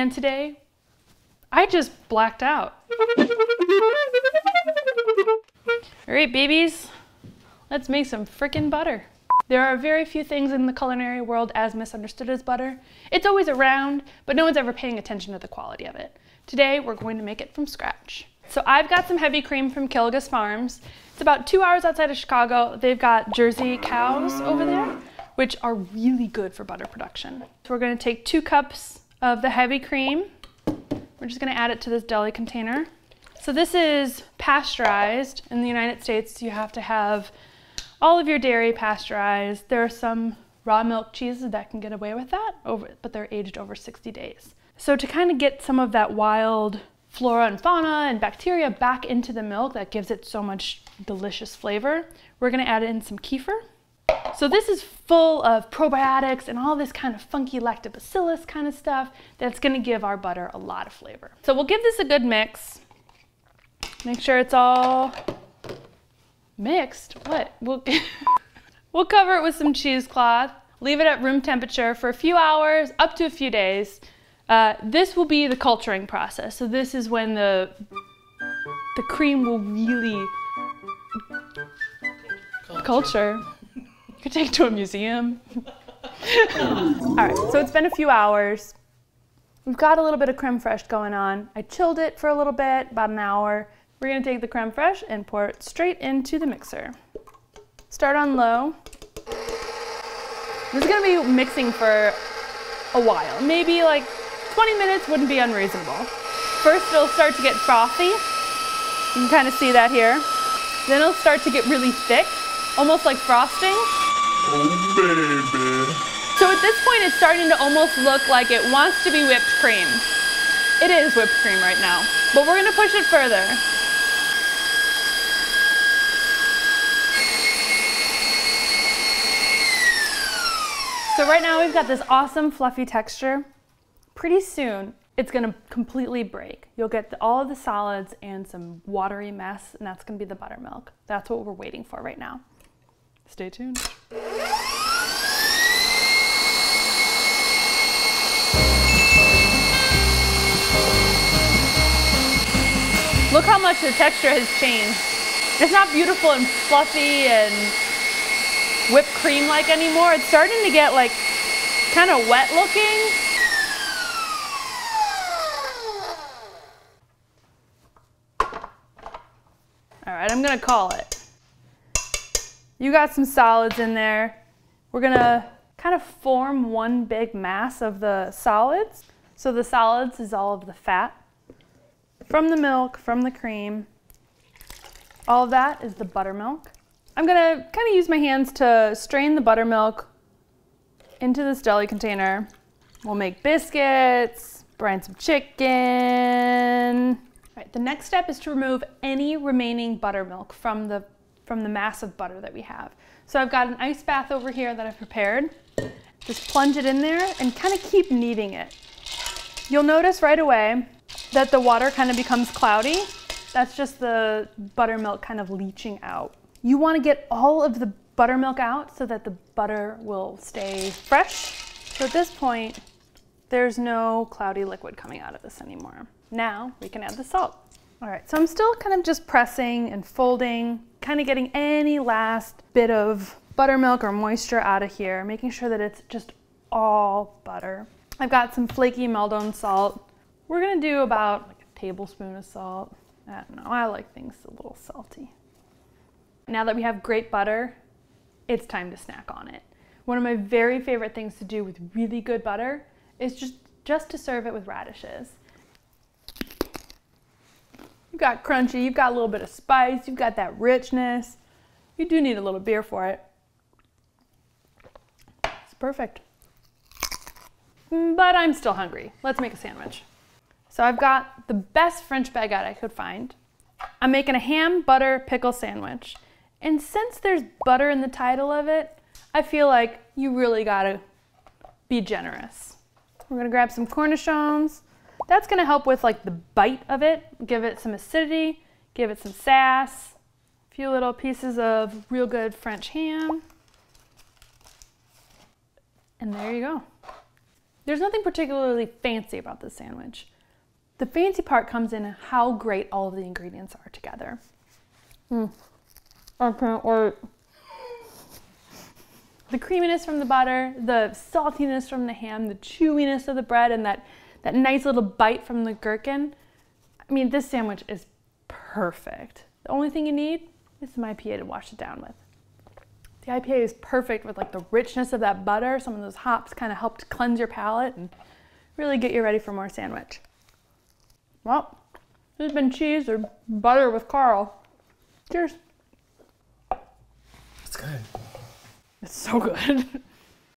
And today, I just blacked out. All right, babies, let's make some frickin' butter. There are very few things in the culinary world as misunderstood as butter. It's always around, but no one's ever paying attention to the quality of it. Today, we're going to make it from scratch. So I've got some heavy cream from Kilgus Farms. It's about 2 hours outside of Chicago. They've got Jersey cows over there, which are really good for butter production. So we're gonna take 2 cups of the heavy cream. We're just gonna add it to this deli container. So this is pasteurized. In the United States, you have to have all of your dairy pasteurized. There are some raw milk cheeses that can get away with that, but they're aged over 60 days. So to kind of get some of that wild flora and fauna and bacteria back into the milk that gives it so much delicious flavor, we're gonna add in some kefir. So this is full of probiotics and all this kind of funky lactobacillus kind of stuff that's gonna give our butter a lot of flavor. So we'll give this a good mix. Make sure it's all mixed. What? We'll cover it with some cheesecloth, leave it at room temperature for a few hours, up to a few days. This will be the culturing process. So this is when the cream will really culture. You could take it to a museum. All right, so it's been a few hours. We've got a little bit of crème fraîche going on. I chilled it for a little bit, about an hour. We're gonna take the crème fraîche and pour it straight into the mixer. Start on low. This is gonna be mixing for a while, maybe like 20 minutes wouldn't be unreasonable. First it'll start to get frothy. You can kind of see that here. Then it'll start to get really thick, almost like frosting. Oh baby. So at this point it's starting to almost look like it wants to be whipped cream. It is whipped cream right now, but we're gonna push it further. So right now we've got this awesome fluffy texture. Pretty soon it's gonna completely break. You'll get all of the solids and some watery mess, and that's gonna be the buttermilk. That's what we're waiting for right now. Stay tuned. Look how much the texture has changed. It's not beautiful and fluffy and whipped cream like anymore. It's starting to get like kind of wet looking. All right, I'm gonna call it. You got some solids in there. We're gonna kind of form one big mass of the solids. So the solids is all of the fat from the milk, from the cream. All of that is the buttermilk. I'm gonna kind of use my hands to strain the buttermilk into this deli container. We'll make biscuits, brine some chicken. All right, the next step is to remove any remaining buttermilk from the mass of butter that we have. So I've got an ice bath over here that I've prepared. Just plunge it in there and kind of keep kneading it. You'll notice right away that the water kind of becomes cloudy. That's just the buttermilk kind of leaching out. You want to get all of the buttermilk out so that the butter will stay fresh. So at this point, there's no cloudy liquid coming out of this anymore. Now we can add the salt. All right, so I'm still kind of just pressing and folding, kind of getting any last bit of buttermilk or moisture out of here, making sure that it's just all butter. I've got some flaky MALDON salt. We're gonna do about like a tablespoon of salt. I don't know, I like things a little salty. Now that we have great butter, it's time to snack on it. One of my very favorite things to do with really good butter is just to serve it with radishes. You've got crunchy, you've got a little bit of spice, you've got that richness. You do need a little beer for it. It's perfect. But I'm still hungry. Let's make a sandwich. So I've got the best French baguette I could find. I'm making a ham, butter, pickle sandwich. And since there's butter in the title of it, I feel like you really gotta be generous. We're gonna grab some cornichons. That's gonna help with like the bite of it, give it some acidity, give it some sass. A few little pieces of real good French ham. And there you go. There's nothing particularly fancy about this sandwich. The fancy part comes in how great all of the ingredients are together. I can't wait. The creaminess from the butter, the saltiness from the ham, the chewiness of the bread, and that nice little bite from the gherkin. I mean, this sandwich is perfect. The only thing you need is some IPA to wash it down with. The IPA is perfect with like the richness of that butter. Some of those hops kind of help to cleanse your palate and really get you ready for more sandwich. Well, this has been Cheese or Butter with Carl. Cheers. It's good. It's so good.